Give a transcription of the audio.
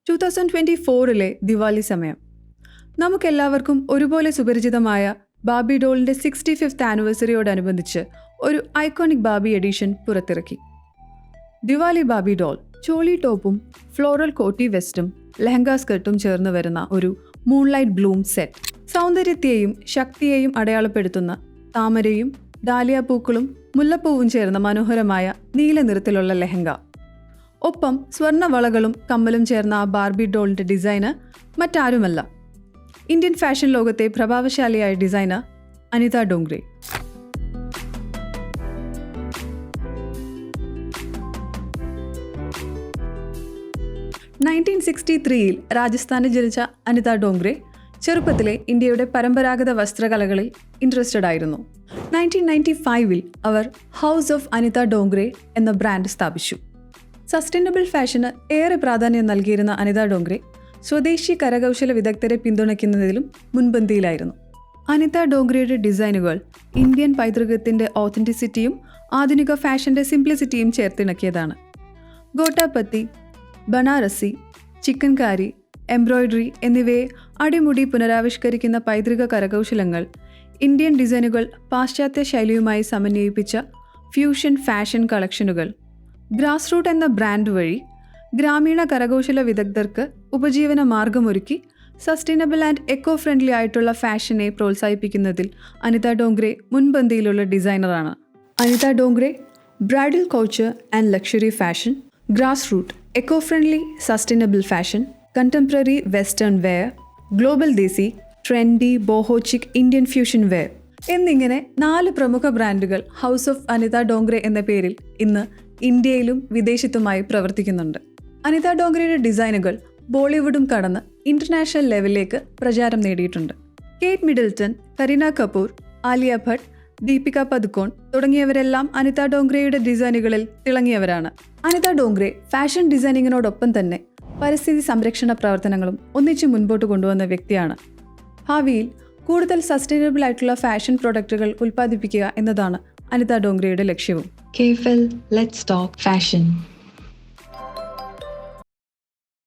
2024 ദിവാലി സമയം. നമുക്കെല്ലാവർക്കും ഒരുപോലെ സുപരിചിതമായ ബാർബി ഡോളിൻ്റെ 65th ആനിവേഴ്സറിയോടനുബന്ധിച്ച് ഒരു ഐക്കോണിക് ബാർബി എഡിഷൻ പുറത്തിറക്കി. ദിവാലി ബാർബി ഡോൾ ചോളി ടോപ്പും ഫ്ലോറൽ കോട്ടി വെസ്റ്റും ലെഹങ്ക സ്കർട്ടും ചേർന്ന് വരുന്ന ഒരു മൂൺലൈറ്റ് ബ്ലൂം സെറ്റ്. സൗന്ദര്യത്തെയും ശക്തിയെയും അടയാളപ്പെടുത്തുന്ന താമരയും ഡാലിയ പൂക്കളും മുല്ലപ്പൂവും ചേർന്ന മനോഹരമായ നീല നിറത്തിലുള്ള ലെഹങ്ക. ഒപ്പം സ്വർണ്ണവളകളും കമ്മലും ചേർന്ന ആ ബാർബി ഡോളിൻ്റെ ഡിസൈനർ മറ്റാരുമല്ല, ഇന്ത്യൻ ഫാഷൻ ലോകത്തെ പ്രഭാവശാലിയായ ഡിസൈനർ അനിത ഡോംഗ്രെ. '63 രാജസ്ഥാനിൽ ജനിച്ച അനിത ഡോംഗ്രെ ചെറുപ്പത്തിലെ ഇന്ത്യയുടെ പരമ്പരാഗത വസ്ത്രകലകളിൽ ഇൻട്രസ്റ്റഡ് ആയിരുന്നു. 1995 അവർ ഹൗസ് ഓഫ് അനിത ഡോംഗ്രെ എന്ന ബ്രാൻഡ് സ്ഥാപിച്ചു. സസ്റ്റൈനബിൾ ഫാഷന് ഏറെ പ്രാധാന്യം നൽകിയിരുന്ന അനിത ഡോംഗ്രെ സ്വദേശി കരകൗശല വിദഗ്ധരെ പിന്തുണയ്ക്കുന്നതിലും മുൻപന്തിയിലായിരുന്നു. അനിത ഡോംഗ്രയുടെ ഡിസൈനുകൾ ഇന്ത്യൻ പൈതൃകത്തിൻ്റെ ഓതൻറ്റിസിറ്റിയും ആധുനിക ഫാഷൻ്റെ സിംപ്ലിസിറ്റിയും ചേർത്തിണക്കിയതാണ്. ഗോട്ടാപത്തി, ബനാറസി, ചിക്കൻകാരി, എംബ്രോയ്ഡറി എന്നിവയെ അടിമുടി പുനരാവിഷ്കരിക്കുന്ന പൈതൃക കരകൗശലങ്ങൾ ഇന്ത്യൻ ഡിസൈനുകൾ പാശ്ചാത്യ ശൈലിയുമായി സമന്വയിപ്പിച്ച ഫ്യൂഷൻ ഫാഷൻ കളക്ഷനുകൾ. ഗ്രാസ് റൂട്ട് എന്ന ബ്രാൻഡ് വഴി ഗ്രാമീണ കരകൗശല വിദഗ്ധർക്ക് ഉപജീവന മാർഗമൊരുക്കി സസ്റ്റൈനബിൾ ആൻഡ് എക്കോ ഫ്രണ്ട്ലി ആയിട്ടുള്ള ഫാഷനെ പ്രോത്സാഹിപ്പിക്കുന്നതിൽ അനിത ഡോംഗ്രെ മുൻപന്തിയിലുള്ള ഡിസൈനറാണ്. Anita Dongre bridal culture and luxury fashion, grass root, eco friendly sustainable fashion, contemporary western wear, global desi, trendy boho chic Indian fusion wear എന്നിങ്ങനെ 4 പ്രമുഖ ബ്രാൻഡുകൾ ഹൗസ് ഓഫ് അനിത ഡോംഗ്രെ എന്ന പേരിൽ ഇന്ന് ഇന്ത്യയിലും വിദേശത്തുമായി പ്രവർത്തിക്കുന്നുണ്ട്. അനിത ഡോംഗ്രയുടെ ഡിസൈനുകൾ ബോളിവുഡും കടന്ന് ഇന്റർനാഷണൽ ലെവലിലേക്ക് പ്രചാരം നേടിയിട്ടുണ്ട്. കേറ്റ് മിഡിൽട്ടൺ, കരീന കപൂർ, ആലിയ ഭട്ട്, ദീപിക പദുക്കോൺ തുടങ്ങിയവരെല്ലാം അനിത ഡോംഗ്രയുടെ ഡിസൈനുകളിൽ തിളങ്ങിയവരാണ്. അനിത ഡോംഗ്രെ ഫാഷൻ ഡിസൈനിങ്ങിനോടൊപ്പം തന്നെ പരിസ്ഥിതി സംരക്ഷണ പ്രവർത്തനങ്ങളും ഒന്നിച്ച് മുൻപോട്ട് കൊണ്ടുവന്ന വ്യക്തിയാണ്. ഭാവിയിൽ കൂടുതൽ സസ്റ്റൈനബിൾ ആയിട്ടുള്ള ഫാഷൻ പ്രോഡക്റ്റുകൾ ഉൽപ്പാദിപ്പിക്കുക എന്നതാണ് അനിത ഡോംഗ്രയുടെ ലക്ഷ്യവും. KFL Let's Talk Fashion.